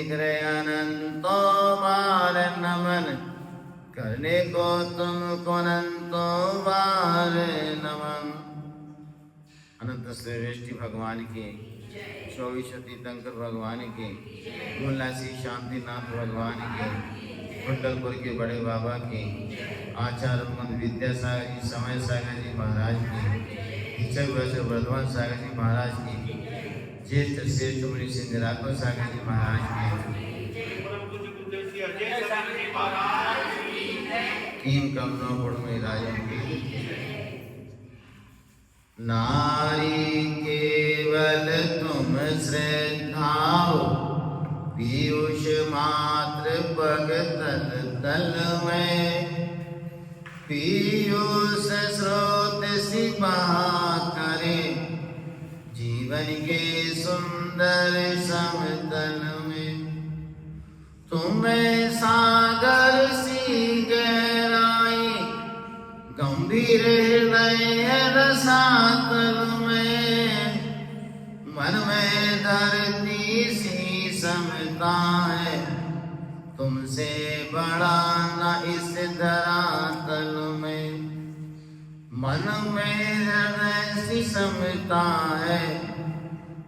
शीघ्र अनंतो बार नमन करने को तुमको अनंतो बार नमन। अनंत श्रेष्ठी भगवान की, 24 तीर्थंकर भगवान की, उल्लासी शांतिनाथ भगवान की, कुंडलपुर के बड़े बाबा की, आचार्य मुकुंद विद्यासागर जी, समय सागर जी महाराज की, वर्धमान सागर जी महाराज की, ज्येष्ठ श्रेष्ठ मुनि श्री निराकर सागर जी महाराज की, कीम कमनों गुण में राजन की। नारी केवल तुम श्रद्धाओ, पीयूष मात्र पग तल में, पीयूष स्रोत सी बहा करे, जीवन के सुंदर समतल में। तुम्हें सागर सी गहराई, गंभीर हृदय रसातल में, मन में धरती सी समता है, तुमसे बड़ा न इस धरातल में। मन में हृदय सी समता है,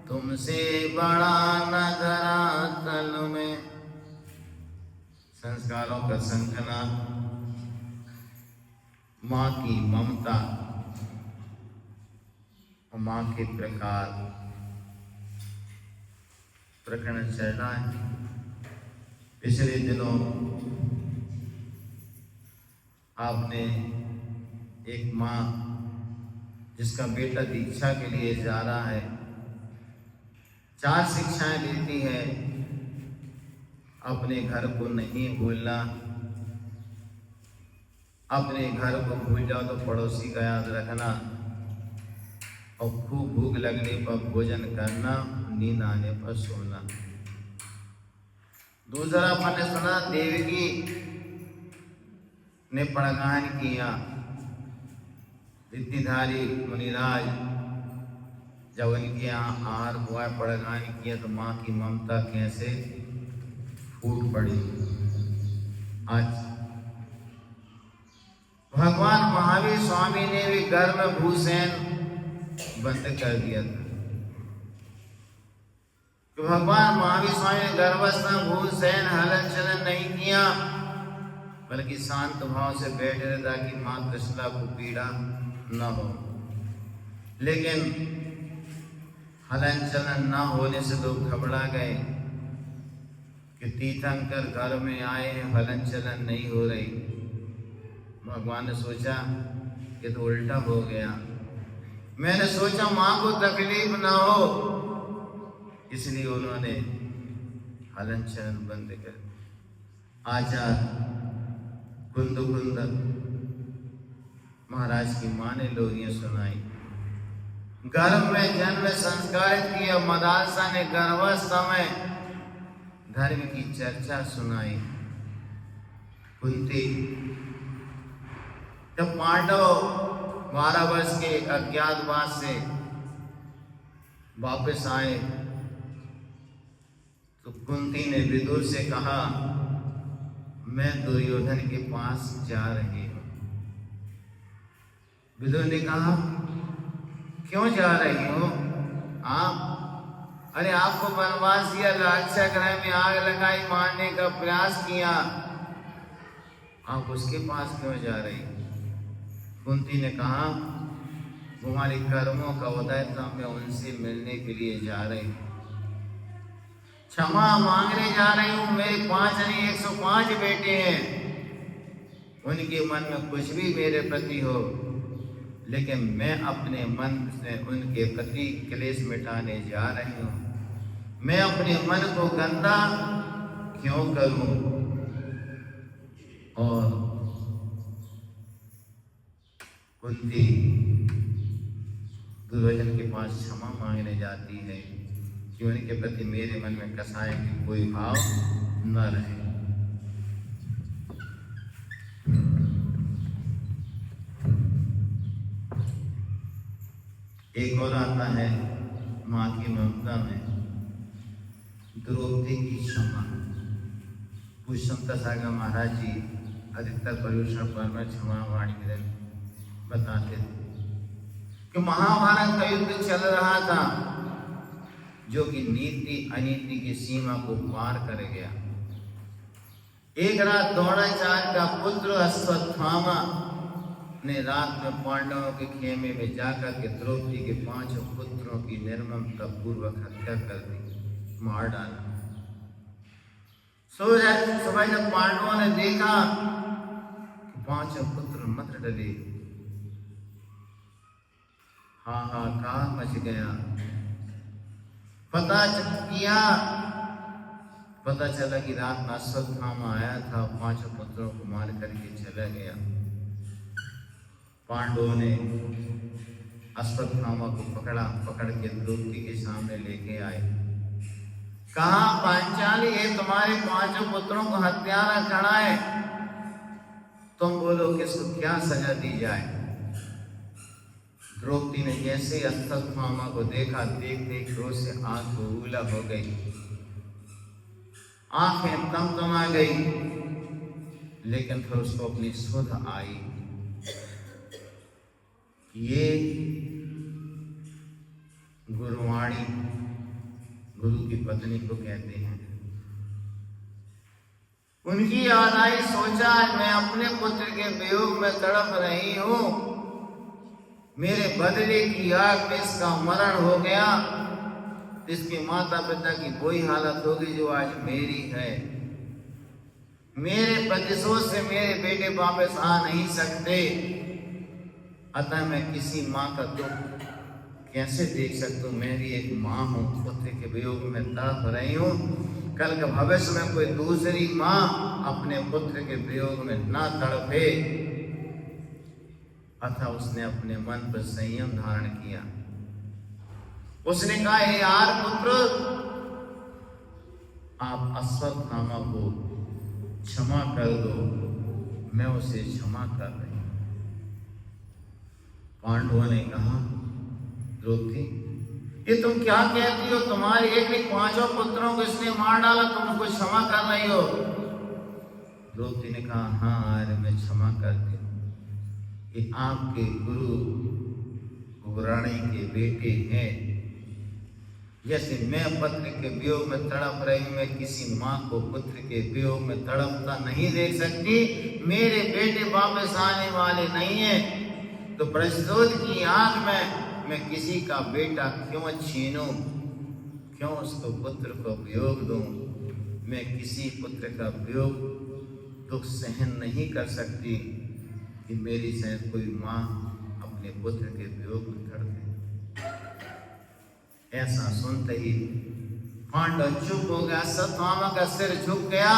तुमसे बड़ा न धरातल में। संस्कारों का संकना, माँ की ममता और माँ के प्रकार प्रकरण चल रहा है। पिछले दिनों आपने एक माँ जिसका बेटा दीक्षा के लिए जा रहा है, 4 शिक्षाएं देती है। अपने घर को नहीं भूलना, अपने घर को भूल जाओ तो पड़ोसी का याद रखना, और खूब भूख लगने पर भोजन करना, नींद आने पर सोना। दूसरा अपन ने सुना, देवकी ने प्रणगान किया। रिद्धिधारी मुनिराज जब उनके यहाँ आहार हुआ, प्रणगान किया तो माँ की ममता कैसे फूट पड़ी। आज भगवान महावीर स्वामी ने भी घर में भूसेन बंद कर दिया था। तो भगवान महावीर स्वामी ने गर्भस्थ भूसेन हलन चलन नहीं किया, बल्कि शांत भाव से बैठे रहे ताकि माँ कृष्णा को पीड़ा न हो। लेकिन हलन चलन न होने से लोग घबरा गए कि तीर्थंकर घर में आए हैं, हलन चलन नहीं हो रही। भगवान ने सोचा कि तो उल्टा हो गया। मैंने सोचा माँ को तकलीफ ना हो, इसलिए उन्होंने हलन चलन बंद कर। आचार्य कुंद महाराज की माँ ने लोरियां सुनाई। गर्भ में जन्म संस्कारित किया मदालसा ने गर्भस्थ समय धर्म की चर्चा सुनाई। कुंती जब पांडव 12 वर्ष के अज्ञातवास से वापस आए तो कुंती ने विदुर से कहा, मैं दुर्योधन के पास जा रही हूं। विदुर ने कहा, क्यों जा रही हो आप? अरे आपको वनवास दिया, लाक्षा ग्रह में आग लगाई, मारने का प्रयास किया, आप उसके पास क्यों जा रही? कुंती ने कहा, तुम्हारे कर्मों का उदय था, मैं उनसे मिलने के लिए जा रही हूँ, क्षमा मांगने जा रही हूँ। मेरे 5 नहीं 105 बेटे हैं, उनके मन में कुछ भी मेरे प्रति हो, लेकिन मैं अपने मन से उनके प्रति क्लेश मिटाने जा रही हूँ। मैं अपने मन को गंदा क्यों करूं? और कुंती दुर्योधन के पास क्षमा मांगने जाती है कि उनके प्रति मेरे मन में कसाय की कोई भाव न रहे। एक और आता है माँ की ममता में। द्रौपदी की क्षमा। पुष्पमता सागर महाराज जी अधिकतर पर्यूषण पर में क्षमा वाणी बताते थे कि महाभारत का युद्ध चल रहा था जो कि नीति अनीति की सीमा को पार कर गया। एक रात द्रोणाचार्य का पुत्र अश्वत्थामा ने रात में पांडवों के खेमे में जाकर के द्रौपदी के 5 पुत्रों की निर्ममता पूर्वक हत्या कर दी, मार डाला। सुबह जब पांडवों ने देखा कि 5 पुत्र मत डले, हाहाकार मच गया। पता चला कि रात में अश्वत्थामा आया था, 5 पुत्रों को मार करके चला गया। पांडवों ने अश्वत्थामा को पकड़ के द्रौपदी के सामने लेके आए। कहा, पांचाली ये तुम्हारे 5 पुत्रों को हत्यारा चढ़ाए, तुम बोलो किसको क्या सजा दी जाए। द्रौपदी ने जैसे अश्वत्थामा को देखा, देखते क्रोध से आंख बबूला हो गई, आंखें तमतमा गई, लेकिन फिर उसको अपनी सुध आई। ये गुरुवाणी गुरु की पत्नी को कहते हैं। उनकी याद आई, सोचा मैं अपने पुत्र के वियोग में तड़प रही हूं, मेरे बदले की आग में इसका मरण हो गया, इसके माता पिता की वही हालत होगी जो आज मेरी है। मेरे प्रतिशोध से मेरे बेटे वापस आ नहीं सकते, अतः मैं किसी माँ का दुख कैसे देख सकता हूँ। मैं भी एक माँ हूँ, पुत्र के वियोग में तड़प रही हूँ, कल के भविष्य में कोई दूसरी माँ अपने पुत्र के वियोग में ना तड़पे। अतः उसने अपने मन पर संयम धारण किया। उसने कहा, हे यार पुत्र, आप अश्वत्थामा को क्षमा कर दो, मैं उसे क्षमा कर रही हूं। पांडवों ने कहा, द्रौपदी ये तुम क्या कहती हो, तुम्हारे एक नहीं 5 पुत्रों को इसने मार डाला, तुम उसको क्षमा कर रही हो। द्रौपदी ने कहा, हाँ अरे मैं क्षमा करती हूँ, ये आपके गुरु गुराणी के बेटे हैं। जैसे मैं पुत्र के वियोग में तड़प रही, मैं किसी माँ को पुत्र के वियोग में तड़पता नहीं देख सकती। मेरे बेटे वापस आने वाले नहीं है, तो प्रतिशोध की आग में मैं किसी का बेटा क्यों छीनूं, क्यों उसको पुत्र को वियोग दूं। मैं किसी पुत्र का वियोग दुख सहन नहीं कर सकती कि मेरी शायद कोई माँ अपने पुत्र के वियोग में कर दे। ऐसा सुनते ही पांडव चुप हो गया, अश्वत्थामा का सिर झुक गया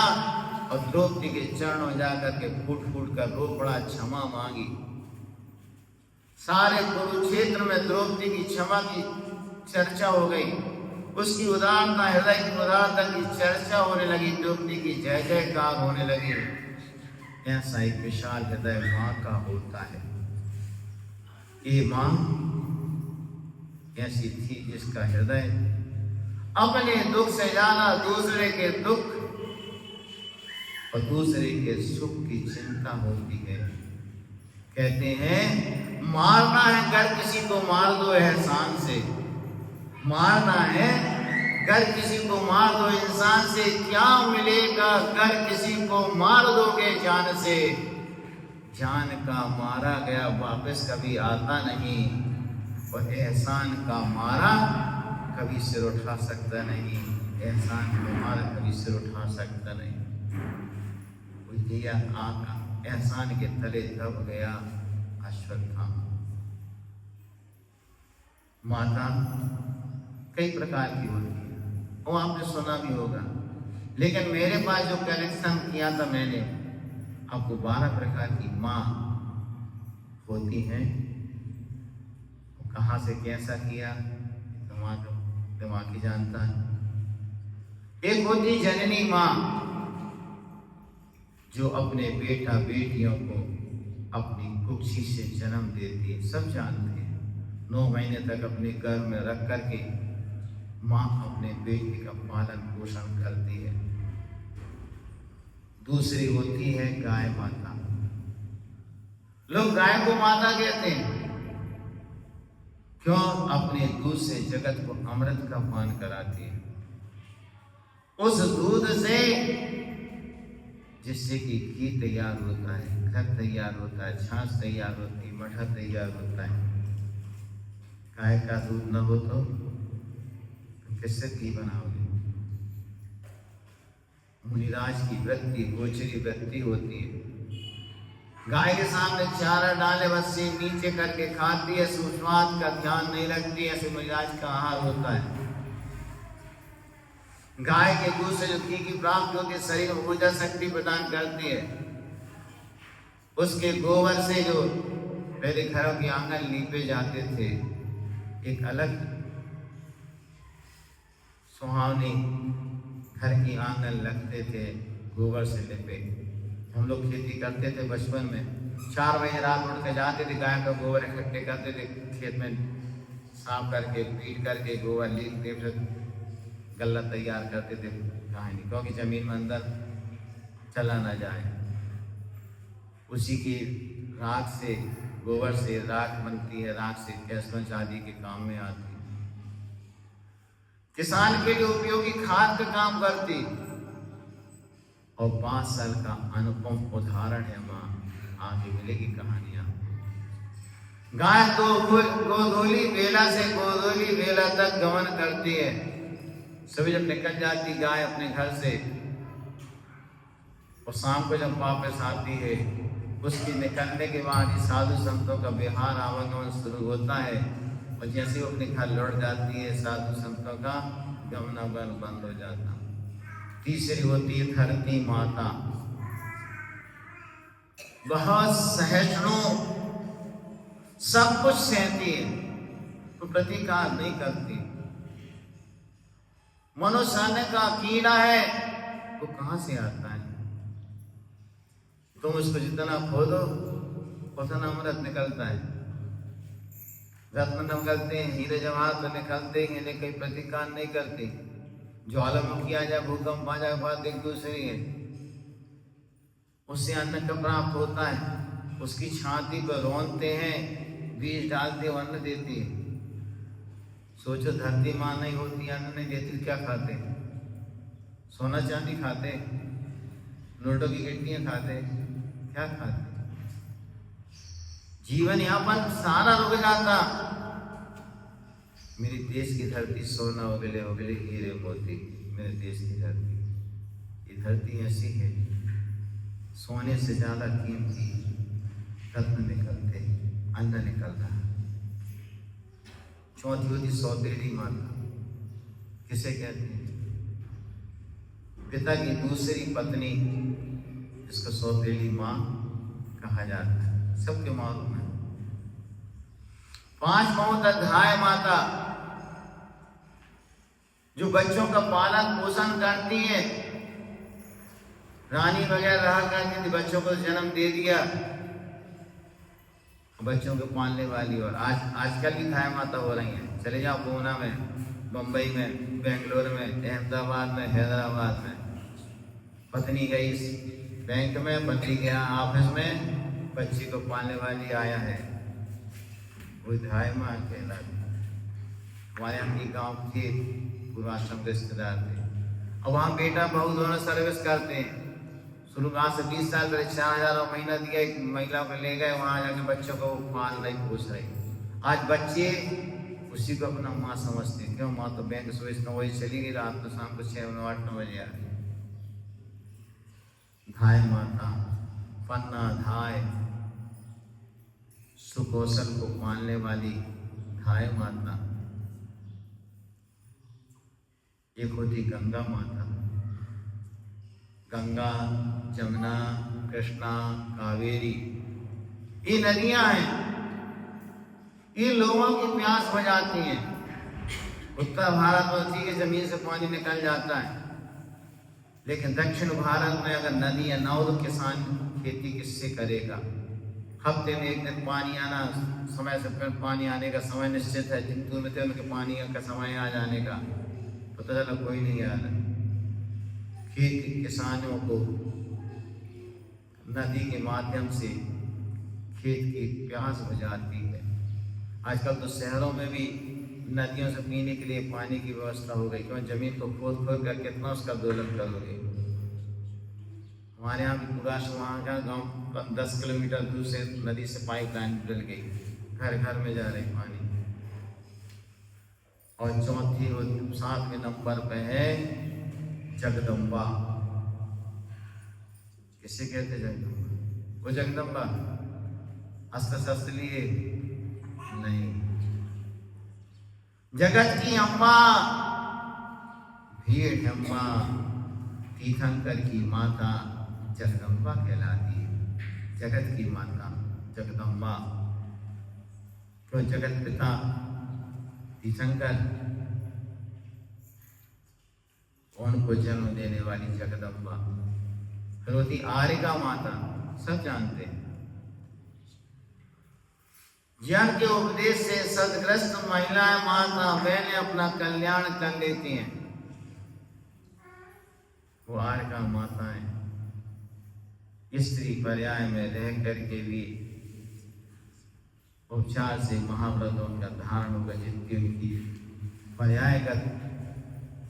और द्रौपदी के चरणों जाकर के फूट फूट कर रो पड़ा, क्षमा मांगी। सारे कुरुक्षेत्र में द्रौपदी की क्षमा की चर्चा हो गई, उसकी उदारता, हृदय की उदारता की चर्चा होने लगी, द्रौपदी की जय जयकार होने लगी। ऐसा एक विशाल हृदय माँ का होता है। ये माँ ऐसी थी जिसका हृदय अपने दुख से ज्यादा दूसरे के दुख और दूसरे के सुख की चिंता होती है। कहते हैं, मारना है कर किसी को मार दो एहसान से, मारना है कर किसी को मार दो इंसान से, क्या मिलेगा कर किसी को मार दोगे जान से। जान का मारा गया वापस कभी आता नहीं, और एहसान का मारा कभी सिर उठा सकता नहीं। एहसान का मारा कभी सिर उठा सकता नहीं। बुझिया आका एहसान के तले दब गया अश्वत्थामा। माता कई प्रकार की होती है, वो आपने सुना भी होगा, लेकिन मेरे पास जो कलेक्शन किया था मैंने, आपको 12 प्रकार की माँ होती हैं। कहाँ से कैसा किया दिमाग ही जानता है। एक होती जननी माँ जो अपने बेटा बेटियों को अपनी कुक्षी से जन्म देती है, सब जानते हैं। 9 महीने तक अपने गर्भ में रख करके माँ अपने बेटे का पालन पोषण करती है। दूसरी होती है गाय माता। लोग गाय को माता कहते हैं, क्यों? अपने दूध से जगत को अमृत का पान कराती है। उस दूध से जिससे कि घी तैयार होता है, घर तैयार होता है, छाछ तैयार होती है, मठा तैयार होता है। गाय का दूध न हो तो किससे घी बनाओगे? मुनिराज की वृत्ति गोचरी वृत्ति होती है। गाय के सामने चारा डाले बस से नीचे करके खाती है, सुस्वाद का ध्यान नहीं रखती, ऐसे मुनिराज का आहार होता है। गाय के दूध से जो घी की प्राप्ति होती है, शरीर में ऊर्जा शक्ति प्रदान करती है। उसके गोबर से जो पहले घरों के आंगन लीपे जाते थे, एक अलग सुहावनी घर की आंगन लगते थे, गोबर से लिपे। हम लोग खेती करते थे बचपन में, 4 बजे रात उठ के जाते थे, गाय का गोबर इकट्ठे करते थे, खेत में साफ करके पीट करके गोबर लीपते, फिर गल्ला तैयार करते थे कहानी, क्योंकि जमीन में अंदर चला ना जाए। उसी की राख से, गोबर से राख बनती है, राख से गैस आदि के काम में आती है। किसान के लिए उपयोगी खाद का काम करती, और 5 साल का अनुपम उदाहरण है माँ। आगे मिलेगी कहानियां। गाय तो गोधूली बेला से गोधूली बेला तक गमन करती है। सुबह जब निकल जाती गाय अपने घर से, और शाम को जब वापस आती है, उसकी निकलने के बाद ही साधु संतों का बिहार आवागमन शुरू होता है, और जैसे वो अपने घर लौट जाती है, साधु संतों का गमनागमन बंद हो जाता। तीसरी होती है धरती माता। बहुत सहिष्णु, सब कुछ सहती है, तो प्रतिकार नहीं करती। मनुष्य का कीड़ा है, वो कहां से आता है? तुम उसको जितना खोदो उतना अमृत निकलता है। रत्न निकलते हैं, हीरे जवाहर तो निकलते हैं, लेकिन प्रतिकार नहीं करते। ज्वालामुखी आ जाए, भूकंप आ जाए, बात एक दूसरी है। उससे अन्न का प्राप्त होता है, उसकी छाती पर रौंदते हैं, बीज डालते हो, अन्न देती है। सोचो धरती माँ नहीं होती, अन्न नहीं देती, क्या खाते? सोना चांदी खाते, नोटों की गिट्टियां खाते, क्या खाते? जीवन यापन सारा रुक जाता। मेरे देश की धरती सोना उगले उगले हीरे मोती, मेरे देश की धरती, ये धरती ऐसी है, सोने से ज्यादा कीमती रत्न निकलते, अन्न निकलता। चौथी होती सौतेली माता। किसे कहते हैं? पिता की दूसरी पत्नी, इसको सौतेली माँ कहा जाता है, सबके मालूम है। 5वां गाय माता, जो बच्चों का पालन पोषण करती है। रानी वगैरह रहा करती थी, बच्चों को जन्म दे दिया, बच्चों को पालने वाली। और आजकल की गाय माता हो रही हैं। चले जाओ पूना में, मुंबई में, बेंगलोर में, अहमदाबाद में, हैदराबाद में। पत्नी गई बैंक में, पति गया ऑफिस में, बच्ची को पालने वाली आया है, वो गाय माँ कहलाती। हमारे यहाँ की गाँव के पूर्वाश्रम के रिश्तेदार थे, और वहाँ बेटा बहू दोनों सर्विस करते हैं। शुरुआत से 20 साल पहले 4000 महीना दिया, एक महिला को ले गए, वहाँ जाके बच्चों को पाल रही, पोस रही। आज बच्चे उसी को अपना माँ समझते हैं। क्यों? माँ तो बैंक सुबह 9 बजे चली गई, रात को शाम को 6-8-9 बजे आ गई। धाय माता, पन्ना धाय, सुकौशल को पालने वाली धाय माता। एक होती गंगा माता। गंगा, जमुना, कृष्णा, कावेरी, ये नदियां हैं, ये लोगों की प्यास बुझाती हैं। उत्तर भारत में ठीक है, जमीन से पानी निकल जाता है, लेकिन दक्षिण भारत में अगर नदियां ना हो तो किसान खेती किससे करेगा? हफ्ते में एक दिन पानी आना, समय से पानी आने का समय निश्चित है। जिन में थे उनके पानी का समय आ जाने का। पता चला कोई नहीं आ रहा। खेत के किसानों को नदी के माध्यम से खेत की प्यास बुझाती है। आजकल तो शहरों में भी नदियों से पीने के लिए पानी की व्यवस्था हो गई, क्यों जमीन को खोद खोद कर कितना उसका दोलन करोगे। हमारे यहाँ भी पूरा वहाँ का गाँव 10 किलोमीटर दूर से नदी से पाइपलाइन डल गई, घर घर में जा रही पानी। और चौथी और 7वें नंबर पे है जगदम्बा। किसे कहते जगदम्बा? वो जगदम्बा अस्त्र शस्त्र लिए नहीं, जगत की अम्मा, भीड़ अम्मा, तीर्थंकर की माता जगदम्बा कहलाती है। जगत की माता जगदम्बा, क्यों जगत पिता तीर्थंकर, उनको जन्म देने वाली जगदम्बा। फिर होती आर्यका माता, सब जानते हैं। ज्ञान के उपदेश से सदग्रस्त महिलाएं माता बहनें अपना कल्याण कर लेती हैं। वो आर्यका माताएं स्त्री पर्याय में रह करके भी उपचार से महाव्रतों का धारण होगा, जिनकी उनकी पर्यायगत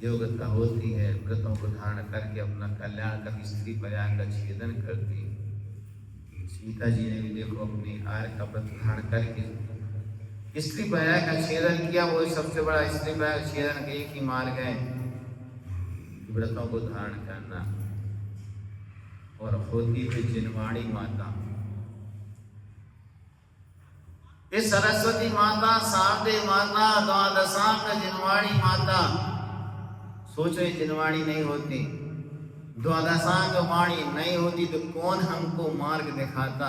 योग्यता होती है, व्रतों को धारण करके अपना कल्याण कर स्त्री पर्याय का छेदन करती है। सीता जी ने भी देखो अपनी आर्य का व्रत धारण करके स्त्री पर्याय का छेदन किया। वो सबसे बड़ा स्त्री पर्याय छेदन का एक ही मार्ग है, व्रतों को धारण करना। और होती है जिनवाणी माता, इस सरस्वती माता, शारदे माता, द्वादशांग जिनवाणी माता। सोचो जिनवाणी नहीं होती, द्वादशांग वाणी नहीं होती तो कौन हमको मार्ग दिखाता।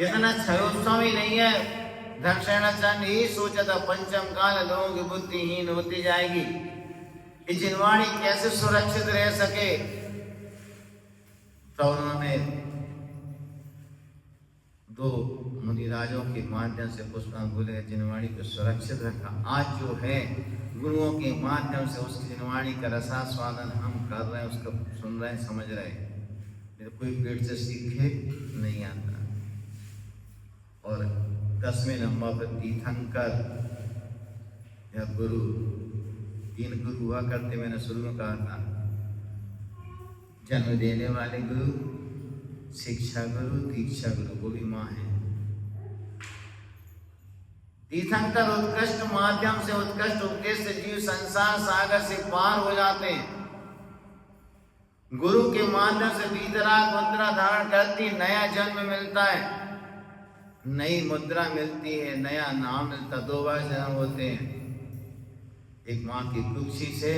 इतना क्षयोत्सव ही नहीं है, दक्षिणाचंद ही सोचा था पंचम काल लोगों की बुद्धिहीन होती जाएगी। ये जिनवाणी कैसे सुरक्षित रह सके, तो उन्होंने 2 मुनिराजों के माध्यम से पुष्पांगुली जिनवाणी को सुरक्षित रखा। आज जो है गुरुओं के माध्यम से उस जिनवाणी का रसास्वादन हम कर रहे हैं, उसको सुन रहे हैं, समझ रहे हैं। कोई पेट से सीखे नहीं आता। और 10वें नंबर पर तीर्थंकर या गुरु, 3 गुरु हुआ करते, मैंने शुरू में कहा था। जन्म देने वाले गुरु, शिक्षा गुरु, दीक्षा गुरु, वो भी माँ है। तीर्थंकर उत्कृष्ट माध्यम से, उत्कृष्ट उपदेश से जीव संसार सागर से पार हो जाते हैं। गुरु के माध्यम से वीतराग मुद्रा धारण करती, नया जन्म मिलता है, नई मुद्रा मिलती है, नया नाम मिलता। 2 बार जन्म होते हैं, एक माँ की कुक्षी से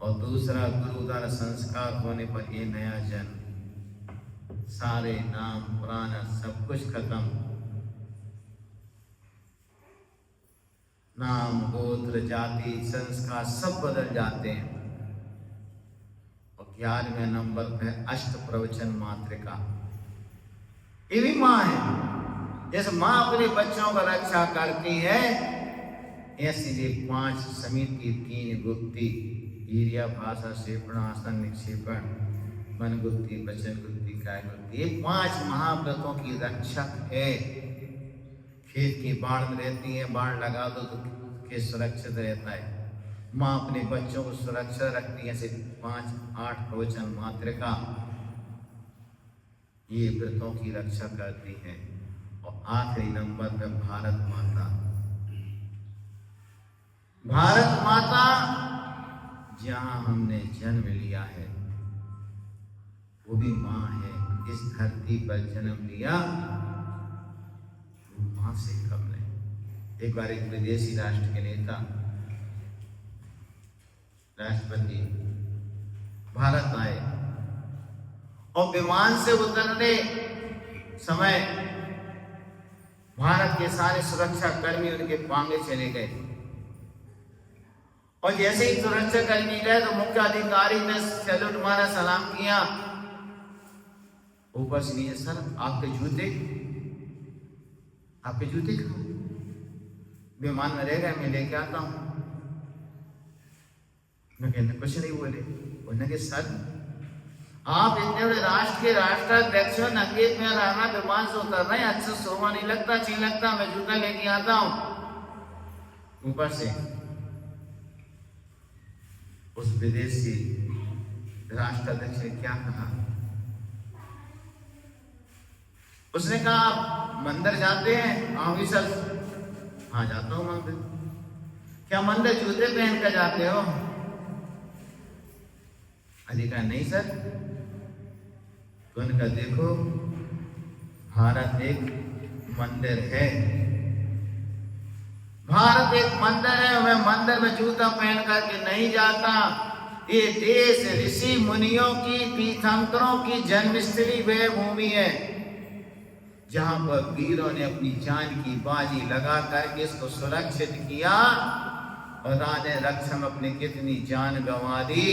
और दूसरा गुरु द्वारा संस्कार होने पर ये नया जन्म। सारे नाम पुराना सब कुछ खत्म, नाम गोत्र जाति संस्कार सब बदल जाते हैं। और 11वें नंबर पे अष्ट प्रवचन मातृका, ये भी माँ है। जैसे माँ अपने बच्चों का रक्षा करती है, ऐसे ये 5 समिति की 3 गुप्ती, ईर्या भाषा शेपण आसन निक्षेपण, मन गुप्ती वचन गुप्ती काय गुप्ती, ये 5 महाव्रतों की रक्षक है। खेत की बाढ़ में रहती है, बाढ़ लगा दो तो खेत सुरक्षित रहता है। माँ अपने बच्चों को सुरक्षा रखती है। ऐसे 5-8 प्रवचन मातृका ये व्रतों की रक्षा करती है। और आखिरी नंबर पे भारत माता। भारत माता जहाँ हमने जन्म लिया है वो भी माँ है। इस धरती पर जन्म लिया माँ से कम नहीं। एक बार एक विदेशी राष्ट्र के नेता, राष्ट्रपति भारत आए और विमान से उतरने समय भारत के सारे सुरक्षा कर्मी उनके पांगे चले गए। और जैसे ही सुरक्षा कर्मी गए तो मुख्य अधिकारी ने सैल्यूट मारा, सलाम किया। ऊपर से नीचे, सर आपके जूते कहाँ? विमान में रह गए, मैं लेके आता हूँ। उन्होंने कुछ नहीं बोले। उन्होंने कि सर, आप इतने बड़े राष्ट्र के राष्ट्राध्यक्ष हो, नंगे में रहना, विमान से उतर रहे हैं, अच्छा सोमा नहीं लगता, अच्छी लगता, मैं जूता लेके आता हूं। ऊपर से उस विदेशी राष्ट्राध्यक्ष ने क्या कहा? उसने कहा, आप मंदिर जाते हैं? ऑफिसर, हाँ जाता हूं मंदिर। क्या मंदिर जूते पहन कर जाते हो? अली कहा नहीं सर। तो उनका देखो, भारत एक मंदिर है, भारत एक मंदिर है, मैं मंदिर में जूता पहन करके नहीं जाता। ये देश ऋषि मुनियों की, तीर्थंकरों की जन्मस्थली वह भूमि है जहां पर वीरों ने अपनी जान की बाजी लगा करके इसको सुरक्षित किया, और राजा रक्षम अपनी कितनी जान गंवा दी।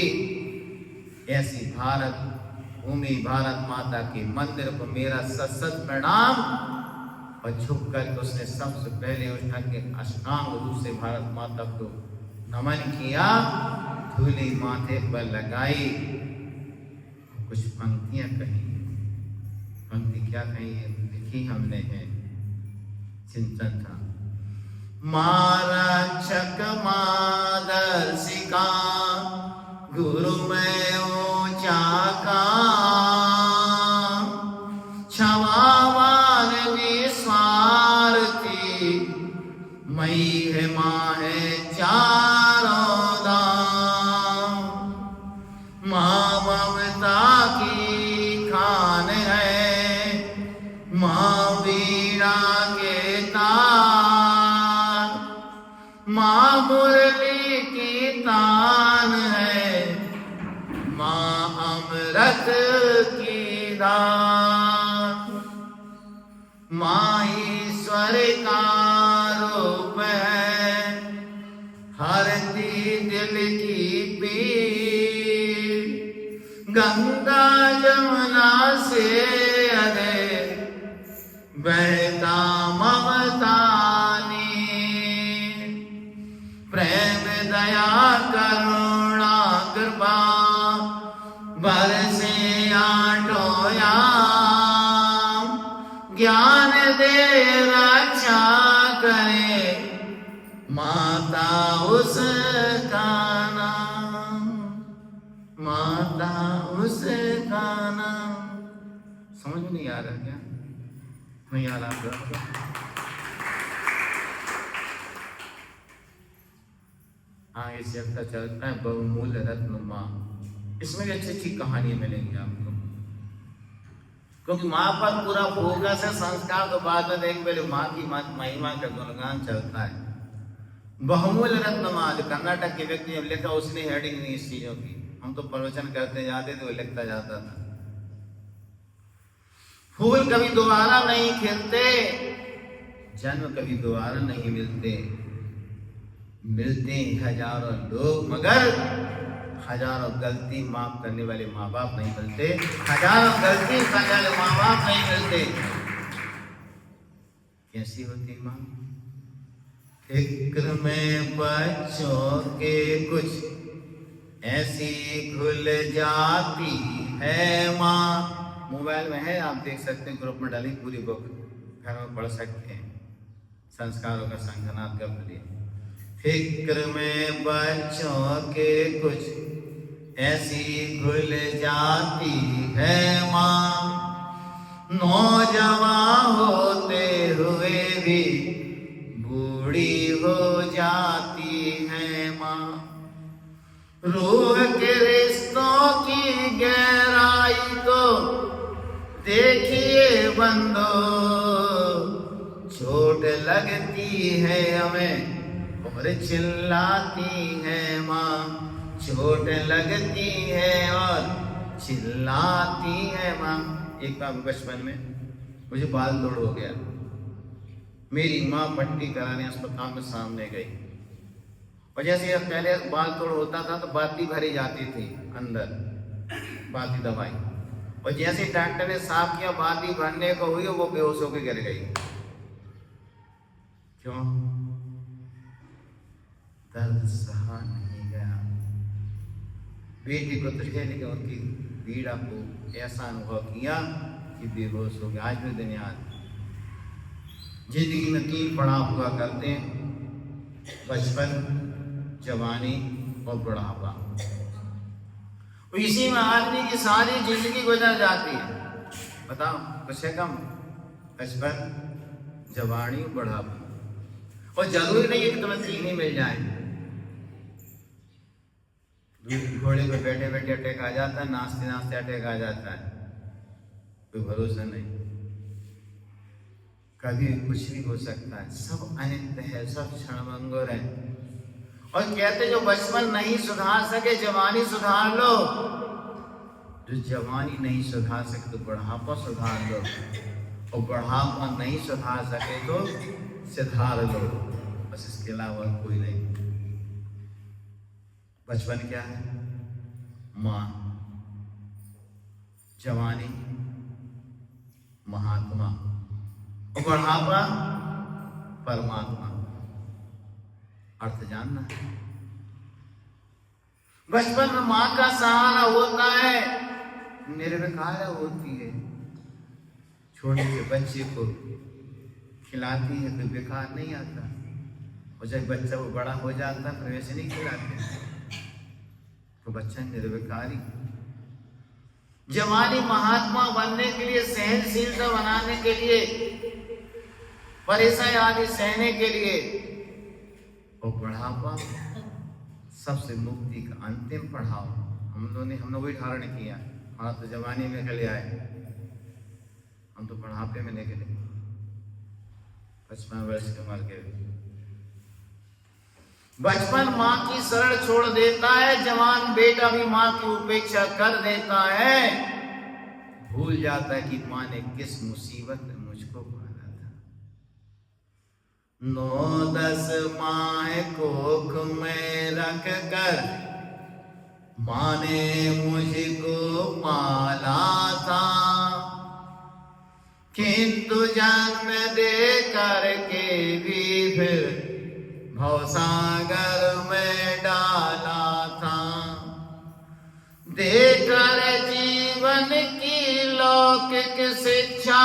ऐसी भारत भूमि, भारत माता के मंदिर को मेरा सत प्रणाम। और झुक करके उसने सबसे पहले उठा के अष्टांग रूप से भारत माता को नमन किया, धूली माथे पर लगाई, कुछ पंक्तियां कही। पंक्ति क्या कही है लिखी हमने है, चिंतन था। मां रक्षक मां दर्शिका, गुरु में ऊंचा का, क्षमावान निस्वार्थी, मई है मां है चारों दाम। मां ममता की खान है, मां वीणा के तार, मां मुरली की तान है, मां अमृत की दान। मां ईश्वर का रूप है, हरती दिल की पीर, गंगा जमुना से अधिक बहता ममता नीर। प्रेम दया करुणा कृपा, बरसे आठों याम, ज्ञान दे रक्षा करे, माता उसका नाम, माता उसका नाम। समझ नहीं आ रहा क्या? नहीं आ रहा? आगे चलता चलता है बहुमूल्य रत्न माँ। इसमें भी अच्छी अच्छी कहानी मिलेंगी आपको, क्योंकि माँ पर पूरा फोकस है। संस्कार तो बाद में देख, पहले माँ की महिमा का गुणगान चलता है। बहुमूल्य रत्न माँ, जो कर्नाटक के व्यक्ति ने लिखा, उसने हेडिंग नहीं इस चीजों की। हम तो प्रवचन करते जाते थे, वो लिखता जाता था। फूल कभी दोबारा नहीं खिलते, जन्म कभी दोबारा नहीं मिलते, मिलते हजारों लोग मगर हजारों गलती माफ करने वाले माँ बाप नहीं मिलते, हजारों गलती करने वाले माँ बाप नहीं मिलते। कैसी होती माँ? फिक्र में बच्चों के कुछ ऐसी खुल जाती है माँ। मोबाइल में है, आप देख सकते हैं, ग्रुप में डाली पूरी बुक, घर में पढ़ सकते हैं। संस्कारों का संघनाथ कर लिए। फिक्र में बच्चों के कुछ ऐसी खुल जाती है माँ, नौजवान होते हुए भी बूढ़ी हो जाती है माँ। रूह के रिश्तों की गहराई को देखिए बंदो, चोट लगती है हमें और चिल्लाती है माँ, चोट लगती है और चिल्लाती है माँ। एक बार बचपन में मुझे बाल तोड़ हो गया, मेरी माँ पट्टी कराने अस्पताल में सामने गई, और जैसे पहले बाल तोड़ होता था तो बाती भरी जाती थी अंदर, बाती दवाई, और जैसे डॉक्टर ने साफ किया बाती भरने को हुई, वो बेहोश होकर गिर गई। क्यों? दर्द सहा नहीं गया। बेटी को तो है, लेकिन उनकी पीड़ा को ऐसा अनुभव किया कि बेहोश हो गया। आज भी दिन याद। जिंदगी में 3 पड़ाव हुआ करते हैं, बचपन, जवानी और बुढ़ापा। इसी में आदमी की सारी जिंदगी गुजर जाती है। बताओ, कुछ है कम? बचपन, जवानी, बुढ़ापा। और जरूरी नहीं है कि तुम्हें 3 ही मिल जाए। घोड़े पर बैठे बैठे अटैक आ जाता है, नाचते नाचते अटैक आ जाता है, कोई भरोसा नहीं। कभी कुछ भी हो सकता है। सब अनित्य है, सब क्षणभंगुर है। और कहते जो बचपन नहीं सुधार सके, जवानी सुधार लो। जो जवानी नहीं सुधार सके तो बुढ़ापा सुधार लो, और बुढ़ापा नहीं सुधार सके तो सुधार लो। बस इसके अलावा कोई नहीं। बचपन क्या है? मां। जवानी महात्मा, और बुढ़ापा परमात्मा। अर्थ जानना है। बचपन में मां का सहारा होता है, निर्विकार होती है। छोटे से बच्चे को खिलाती है तो बेकार नहीं आता, और जब बच्चा वो बड़ा हो जाता है फिर वैसे नहीं खिलाते, तो बच्चा निर्विकारी। जवानी महात्मा बनने के लिए, सहनशीलता बनाने के लिए, परेशानी आदि सहने के लिए, और बुढ़ापा सबसे मुक्ति का अंतिम पड़ाव। हम लोग वही धारण किया। हाँ, तो जवानी में निकले आए, हम तो बुढ़ापे में निकले, 55 वर्ष के मर गए। बचपन मां की शरण छोड़ देता है, जवान बेटा भी मां की उपेक्षा कर देता है। भूल जाता है कि मां ने किस मुसीबत में मुझको पाला था। 9-10 माह कोख में रख कर मां ने मुझको पाला था, किंतु जन्म दे करके भी फिर भवसागर में डाला था। देकर जीवन की लौकिक शिक्षा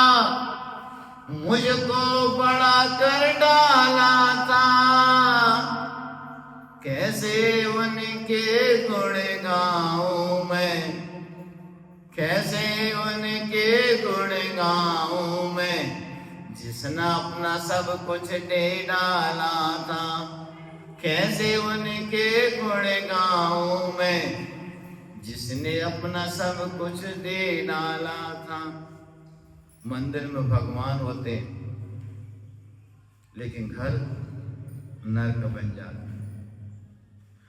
मुझको बड़ा कर डाला था। कैसे उनके गुण गाऊं मैं, कैसे उनके गुण गाऊं मैं, जिसने अपना सब कुछ दे डाला था। कैसे उनके गुण गाऊं मैं, जिसने अपना सब कुछ दे डाला था। मंदिर में भगवान होते लेकिन घर नरक बन जाता।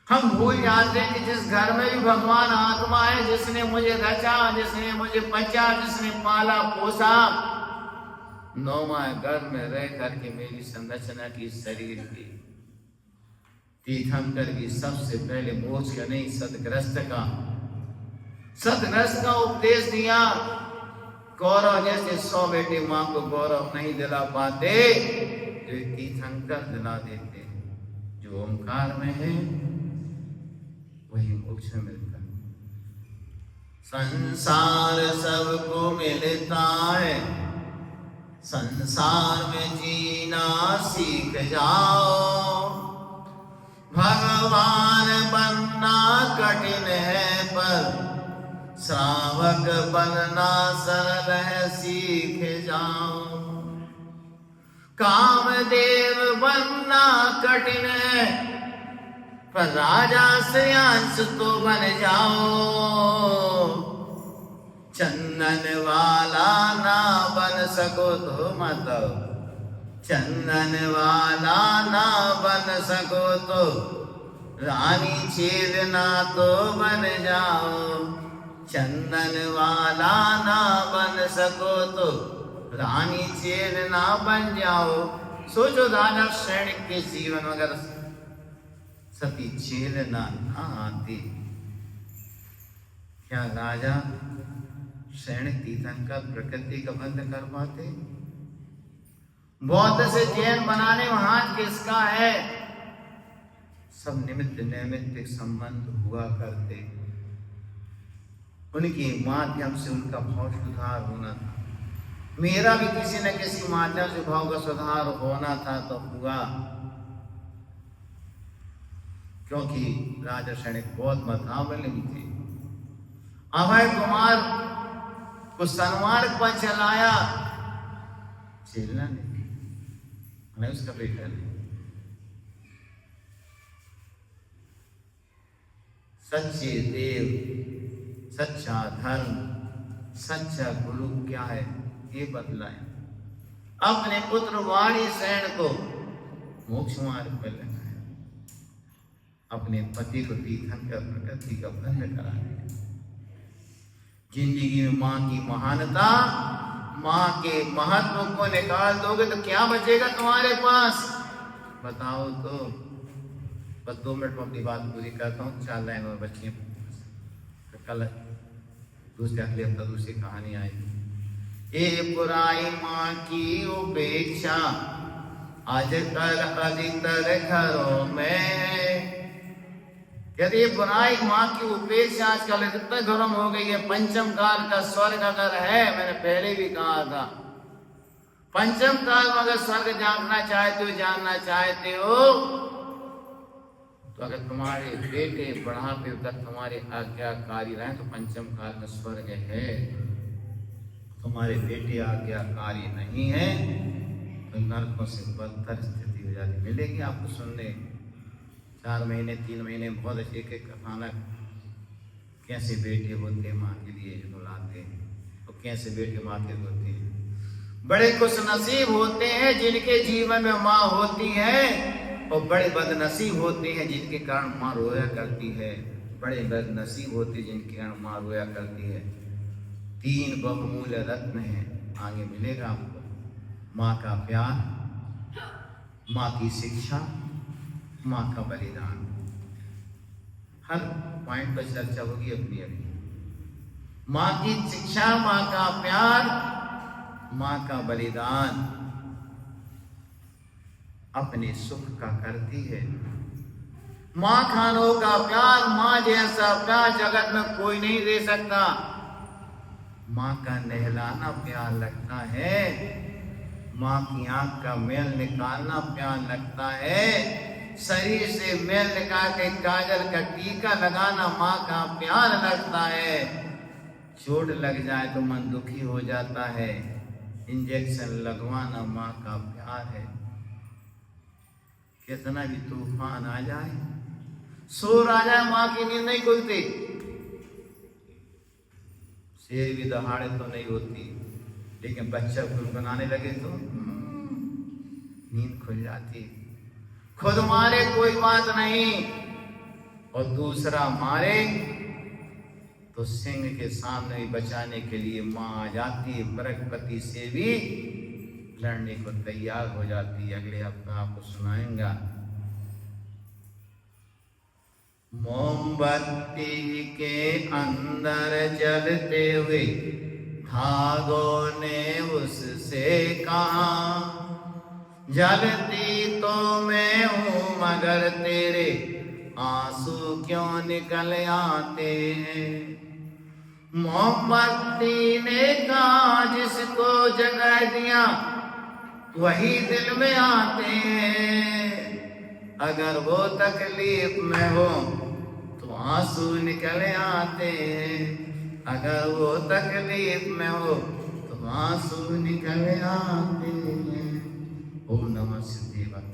हम भूल जाते हैं कि जिस घर में भी भगवान आत्मा है, जिसने मुझे रचा, जिसने मुझे बचा, जिसने पाला पोसा, 9 माह गर्भ में रह करके मेरी संरचना की, शरीर की, तीर्थंकर की सबसे पहले मोक्ष का नहीं सदग्रस्त का उपदेश दिया। गौरव जैसे 100 बेटे मां को गौरव नहीं दिला पाते, जो तीर्थंकर दिला देते। जो ओंकार में है वही मोक्ष मिलता है। संसार सबको मिलता है, संसार में जीना सीख जाओ। भगवान बनना कठिन है, पर श्रावक बनना सरल है, सीख जाओ। कामदेव बनना कठिन है, पर राजा श्रेयांश तो बन जाओ। चंदन वाला ना बन सको तो मत, चंदन वाला ना बन सको तो रानी छेदना तो बन जाओ। चंदन वाला ना बन सको तो रानी छेदना बन जाओ। सोचो राजा सैनिक के जीवन में अगर सती छेदना ना आती, क्या राजा सैनिक तीर्थंकर प्रकृति का बंध कर पाते? बौद्ध से जैन बनाने में हाथ किसका है? सब निमित्त नैमित्तिक संबंध हुआ करते। उनके माध्यम से उनका भाव सुधार होना था। मेरा भी किसी न किसी माध्यम से भाव का सुधार होना था तो हुआ, क्योंकि राजा सैनिक बहुत मतामलिन थे। अभय कुमार को सन्मार्ग पर चलाया, झेलना नहीं, उसका बेटा नहीं। सच्चे देव, सच्चा धर्म, सच्चा गुरु क्या है ये बतलाया। अपने पुत्र वाणीसेन को मोक्ष मार्ग पर लगाया, अपने पति को तीर्थंकर प्रकृति का भंग करा दिया। जिंदगी में माँ की महानता, माँ के महत्व को निकाल दोगे तो क्या बचेगा तुम्हारे पास? बताओ तो। बस 2 मिनट में अपनी बात पूरी करता हूँ, 4 लाइन और बच्ची हैं। कल अगले हफ्ता दूसरी कहानी आएगी। ए बुराई माँ की उपेक्षा आजकल अधिकतर घरों में। यदि ये बुराई माँ की उपेक्षा आजकल अधिकतर घरों में हो गई है। पंचम काल का स्वर्ग अगर है, मैंने पहले भी कहा था, पंचम काल में अगर स्वर्ग जानना चाहते हो तो अगर तुम्हारे बेटे बुढ़ापे तक तुम्हारे आज्ञाकारी रहे तो पंचम काल में स्वर्ग है। तुम्हारे बेटे आज्ञाकारी नहीं है तो नरकों से बदतर स्थिति हो जाती। मिलेगी आपको सुनने, 4 महीने 3 महीने बहुत अच्छे के कथानक, कैसे बेटे होते माँ के लिए बुलाते हैं और कैसे बेटे माते होते हैं। बड़े खुश नसीब होते हैं जिनके जीवन में माँ होती है, और बड़े बदनसीब होते हैं जिनके कारण माँ रोया करती है। बड़े बदनसीब होते जिनके कारण माँ रोया करती है। 3 बहुमूल्य रत्न हैं, आगे मिलेगा आपको। माँ का प्यार, माँ की शिक्षा, माँ का बलिदान। हर पॉइंट पर चर्चा होगी अपनी अपनी। माँ की शिक्षा, माँ का प्यार, माँ का बलिदान अपने सुख का करती है। माँ खानों का प्यार, माँ जैसा प्यार जगत में कोई नहीं दे सकता। माँ का नहलाना प्यार लगता है, माँ की आंख का मैल निकालना प्यार लगता है, शरीर से मैल निकाल के काजल का टीका लगाना माँ का प्यार लगता है। चोट लग जाए तो मन दुखी हो जाता है, इंजेक्शन लगवाना माँ का प्यार है। कितना भी तूफान आ जाए, शोर आ जाए, माँ की नींद नहीं खुलती। शेर भी दहाड़े तो नहीं होती, लेकिन बच्चा गुनगुनाने लगे तो नींद खुल जाती। खुद मारे कोई बात नहीं, और दूसरा मारे तो सिंह के सामने बचाने के लिए माँ आ जाती है। बृहस्पति से भी लड़ने को तैयार हो जाती है। अगले हफ्ते आपको सुनाएंगा। मोमबत्ती के अंदर जलते हुए धागों ने उससे कहा, जलती तो मैं हूँ मगर तेरे आंसू क्यों निकल आते हैं। मोमबत्ती ने कहा, जिसको जगा दिया वही दिल में आते हैं। अगर वो तकलीफ में हो तो आंसू निकल आते हैं। अगर वो तकलीफ में हो तो आंसू निकल आते हैं। ओम नमः शिवाय।